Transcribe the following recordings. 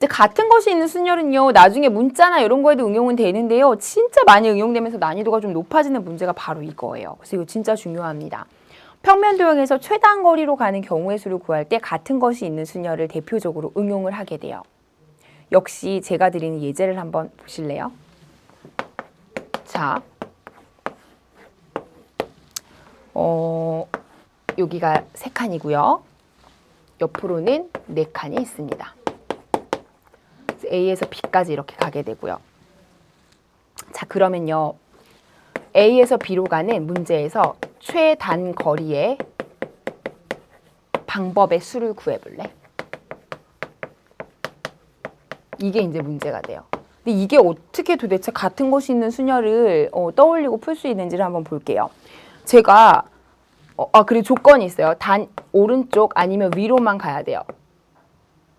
이제 같은 것이 있는 순열은요, 나중에 문자나 이런 거에도 응용은 되는데요. 진짜 많이 응용되면서 난이도가 좀 높아지는 문제가 바로 이거예요. 그래서 이거 진짜 중요합니다. 평면 도형에서 최단거리로 가는 경우의 수를 구할 때 같은 것이 있는 순열을 대표적으로 응용을 하게 돼요. 역시 제가 드리는 예제를 한번 보실래요? 자, 여기가 3칸이고요. 옆으로는 4칸이 있습니다. A에서 B까지 이렇게 가게 되고요. 자, 그러면요. A에서 B로 가는 문제에서 최단거리의 방법의 수를 구해볼래? 이게 이제 문제가 돼요. 근데 이게 어떻게 도대체 같은 것이 있는 순열을 떠올리고 풀 수 있는지를 한번 볼게요. 제가 그리고 조건이 있어요. 단 오른쪽 아니면 위로만 가야 돼요.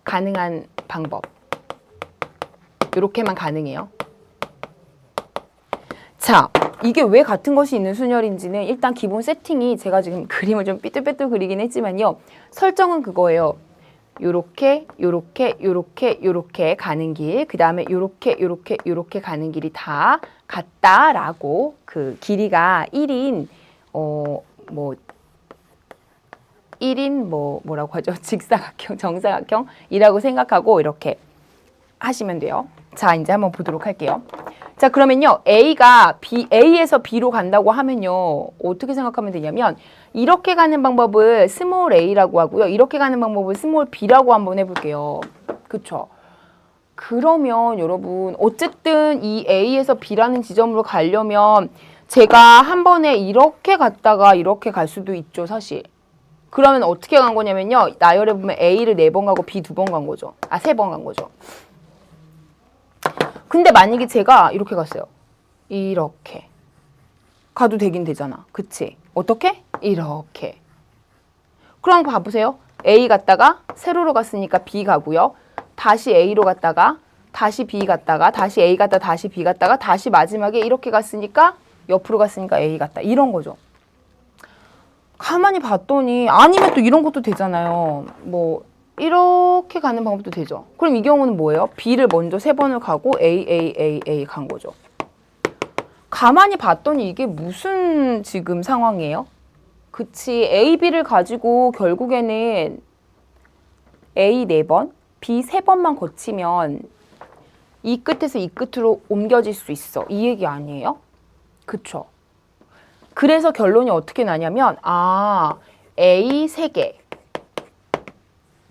가능한 방법. 이렇게만 가능해요. 자, 이게 왜 같은 것이 있는 순열인지는 일단 기본 세팅이 제가 지금 그림을 좀 삐뚤빼뚤 그리긴 했지만요. 설정은 그거예요. 요렇게, 요렇게, 요렇게, 요렇게 가는 길, 그 다음에 요렇게, 요렇게, 요렇게 가는 길이 다 같다라고 그 길이가 1인, 1인 뭐라고 하죠? 직사각형, 정사각형이라고 생각하고 이렇게 하시면 돼요. 자, 이제 한번 보도록 할게요. 자, 그러면요. A에서 B로 간다고 하면요. 어떻게 생각하면 되냐면 이렇게 가는 방법을 스몰 a라고 하고요. 이렇게 가는 방법을 스몰 b라고 한번 해볼게요. 그쵸? 그러면 여러분 어쨌든 이 A에서 B라는 지점으로 가려면 제가 한 번에 이렇게 갔다가 이렇게 갈 수도 있죠, 사실. 그러면 어떻게 간 거냐면요. 나열해 보면 A를 4번 가고 B 2번 간 거죠. 3번 간 거죠. 근데 만약에 제가 이렇게 갔어요. 이렇게. 가도 되긴 되잖아. 그치? 어떻게? 이렇게. 그럼 봐보세요. A 갔다가 세로로 갔으니까 B 가고요. 다시 A로 갔다가 다시 B 갔다가 다시 A 갔다가 다시 B 갔다가 다시 마지막에 이렇게 갔으니까 옆으로 갔으니까 A 갔다. 이런 거죠. 가만히 봤더니 아니면 또 이런 것도 되잖아요. 뭐 이렇게 가는 방법도 되죠. 그럼 이 경우는 뭐예요? B를 먼저 3번을 가고 A 간 거죠. 가만히 봤더니 이게 무슨 지금 상황이에요? 그치, A, B를 가지고 결국에는 A 4번, B 3번만 거치면 이 끝에서 이 끝으로 옮겨질 수 있어. 이 얘기 아니에요? 그쵸? 그래서 결론이 어떻게 나냐면 A 3개,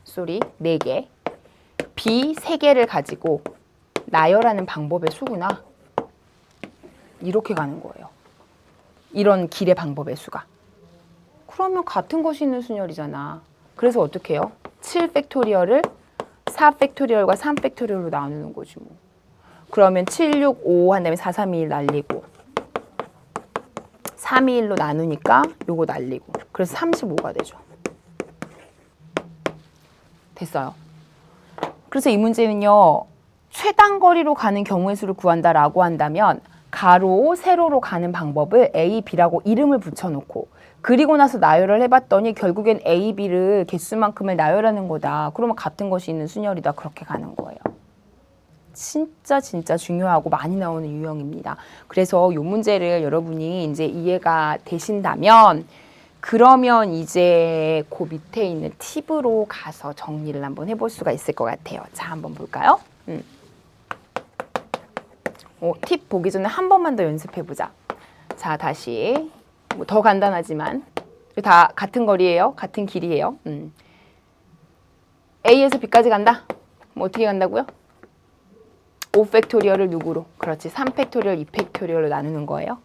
4개, B 3개를 가지고 나열하는 방법의 수구나. 이렇게 가는 거예요. 이런 길의 방법의 수가. 그러면 같은 것이 있는 순열이잖아. 그래서 어떻게 해요? 7팩토리얼을 4팩토리얼과 3팩토리얼로 나누는 거지 뭐. 그러면 7, 6, 5 한 다음에 4, 3, 2, 1 날리고 3, 2, 1로 나누니까 요거 날리고 그래서 35가 되죠. 됐어요. 그래서 이 문제는요. 최단거리로 가는 경우의 수를 구한다라고 한다면 가로, 세로로 가는 방법을 A, B라고 이름을 붙여놓고 그리고 나서 나열을 해봤더니 결국엔 A, B를 개수만큼을 나열하는 거다. 그러면 같은 것이 있는 순열이다. 그렇게 가는 거예요. 진짜 중요하고 많이 나오는 유형입니다. 그래서 이 문제를 여러분이 이제 이해가 되신다면 그러면 이제 그 밑에 있는 팁으로 가서 정리를 한번 해볼 수가 있을 것 같아요. 자, 한번 볼까요? 팁 보기 전에 한 번만 더 연습해보자. 자, 다시. 더 간단하지만 다 같은 거리예요. 같은 길이에요. A에서 B까지 간다. 어떻게 간다고요? 5팩토리얼을 누구로? 그렇지. 3팩토리얼, 2팩토리얼로 나누는 거예요.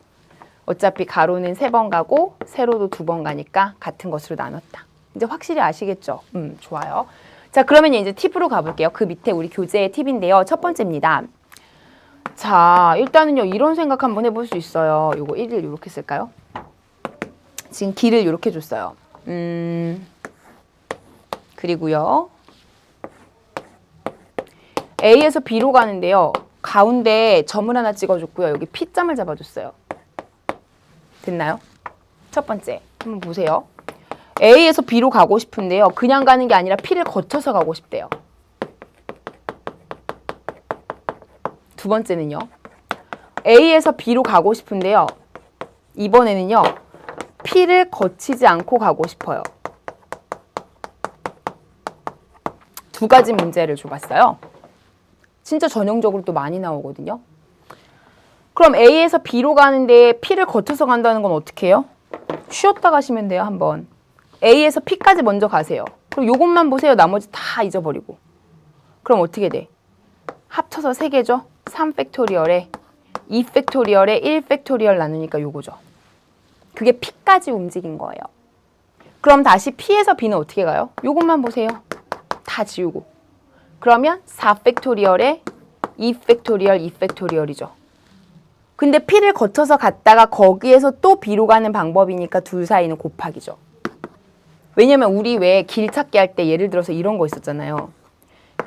어차피 가로는 3번 가고 세로도 2번 가니까 같은 것으로 나눴다. 이제 확실히 아시겠죠? 좋아요. 자, 그러면 이제 팁으로 가볼게요. 그 밑에 우리 교재의 팁인데요. 첫 번째입니다. 자, 일단은요. 이런 생각 한번 해볼 수 있어요. 요거 1을 이렇게 쓸까요? 지금 길을 이렇게 줬어요. 그리고요. A에서 B로 가는데요. 가운데 점을 하나 찍어줬고요. 여기 P점을 잡아줬어요. 됐나요? 첫 번째. 한번 보세요. A에서 B로 가고 싶은데요. 그냥 가는 게 아니라 P를 거쳐서 가고 싶대요. 두 번째는요. A에서 B로 가고 싶은데요. 이번에는요. P를 거치지 않고 가고 싶어요. 두 가지 문제를 줘봤어요. 진짜 전형적으로 또 많이 나오거든요. 그럼 A에서 B로 가는데 P를 거쳐서 간다는 건 어떻게 해요? 쉬었다 가시면 돼요, 한번. A에서 P까지 먼저 가세요. 그럼 요것만 보세요. 나머지 다 잊어버리고. 그럼 어떻게 돼? 합쳐서 3개죠? 3팩토리얼에 2팩토리얼에 1팩토리얼 나누니까 요거죠. 그게 P까지 움직인 거예요. 그럼 다시 P에서 B는 어떻게 가요? 요것만 보세요. 다 지우고. 그러면 4팩토리얼에 2팩토리얼, 2팩토리얼이죠. 근데 P를 거쳐서 갔다가 거기에서 또 B로 가는 방법이니까 둘 사이는 곱하기죠. 왜냐면 우리 왜 길 찾기 할 때 예를 들어서 이런 거 있었잖아요.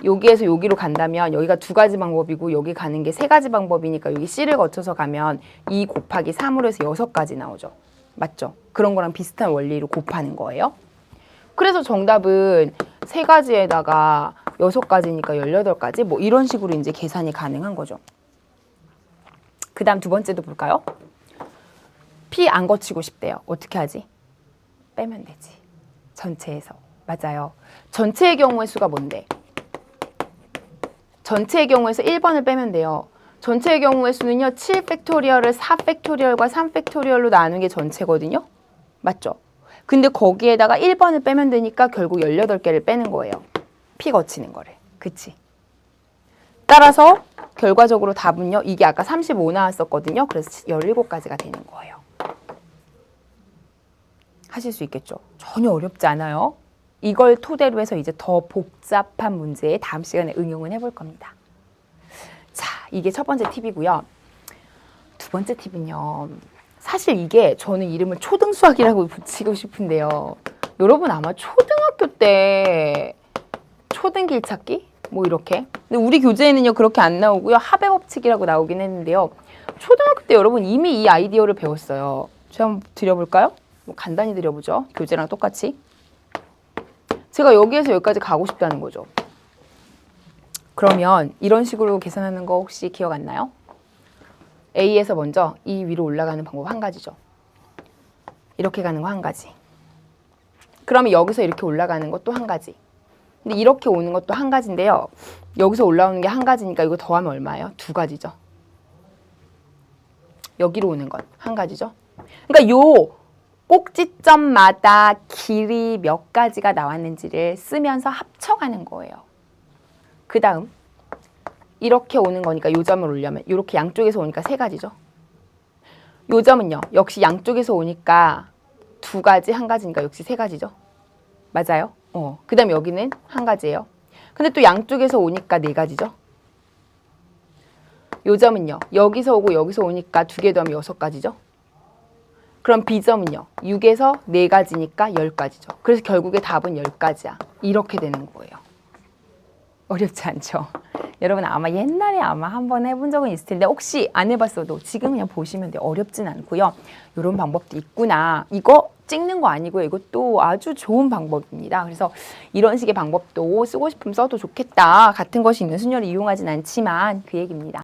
여기에서 여기로 간다면 여기가 두 가지 방법이고 여기 가는 게 3가지 방법이니까 여기 C를 거쳐서 가면 2 곱하기 3으로 해서 6가지 나오죠. 맞죠? 그런 거랑 비슷한 원리로 곱하는 거예요. 그래서 정답은 3가지에다가 6가지니까 18가지 뭐 이런 식으로 이제 계산이 가능한 거죠. 그 다음 두 번째도 볼까요? P 안 거치고 싶대요. 어떻게 하지? 빼면 되지. 전체에서. 맞아요. 전체의 경우의 수가 뭔데? 전체의 경우에서 1번을 빼면 돼요. 전체의 경우의 수는요. 7팩토리얼을 4팩토리얼과 3팩토리얼로 나누는 게 전체거든요. 맞죠? 근데 거기에다가 1번을 빼면 되니까 결국 18개를 빼는 거예요. P 거치는 거를. 그치? 따라서 결과적으로 답은요. 이게 아까 35 나왔었거든요. 그래서 17가지가 되는 거예요. 하실 수 있겠죠? 전혀 어렵지 않아요. 이걸 토대로 해서 이제 더 복잡한 문제에 다음 시간에 응용을 해볼 겁니다. 자, 이게 첫 번째 팁이고요. 두 번째 팁은요. 사실 이게 저는 이름을 초등수학이라고 붙이고 싶은데요. 여러분 아마 초등학교 때 초등길 찾기? 뭐 이렇게. 근데 우리 교재에는요 그렇게 안 나오고요. 합의 법칙이라고 나오긴 했는데요. 초등학교 때 여러분 이미 이 아이디어를 배웠어요. 제가 한번 드려볼까요? 뭐 간단히 드려보죠. 교재랑 똑같이. 제가 여기에서 여기까지 가고 싶다는 거죠. 그러면 이런 식으로 계산하는 거 혹시 기억 안 나요? A에서 먼저 이 위로 올라가는 방법 한 가지죠. 이렇게 가는 거 한 가지. 그러면 여기서 이렇게 올라가는 것도 한 가지. 근데 이렇게 오는 것도 한 가지인데요. 여기서 올라오는 게 한 가지니까 이거 더하면 얼마예요? 2가지죠. 여기로 오는 건 한 가지죠. 그러니까 요 꼭지점마다 길이 몇 가지가 나왔는지를 쓰면서 합쳐가는 거예요. 그 다음 이렇게 오는 거니까 요 점을 오려면 이렇게 양쪽에서 오니까 3가지죠. 요 점은요. 역시 양쪽에서 오니까 2가지, 1가지니까 역시 3가지죠. 맞아요? 그 다음 여기는 1가지예요. 근데 또 양쪽에서 오니까 4가지죠. 요 점은요. 여기서 오고 여기서 오니까 2개 더하면 6가지죠. 그럼 B점은요. 6에서 4가지니까 10가지죠. 그래서 결국에 답은 10가지야. 이렇게 되는 거예요. 어렵지 않죠? 여러분 아마 옛날에 아마 한번 해본 적은 있을 텐데 혹시 안 해봤어도 지금 그냥 보시면 돼요. 어렵진 않고요. 이런 방법도 있구나. 이거 찍는 거 아니고요. 이것도 아주 좋은 방법입니다. 그래서 이런 식의 방법도 쓰고 싶으면 써도 좋겠다. 같은 것이 있는 순열을 이용하진 않지만 그 얘기입니다.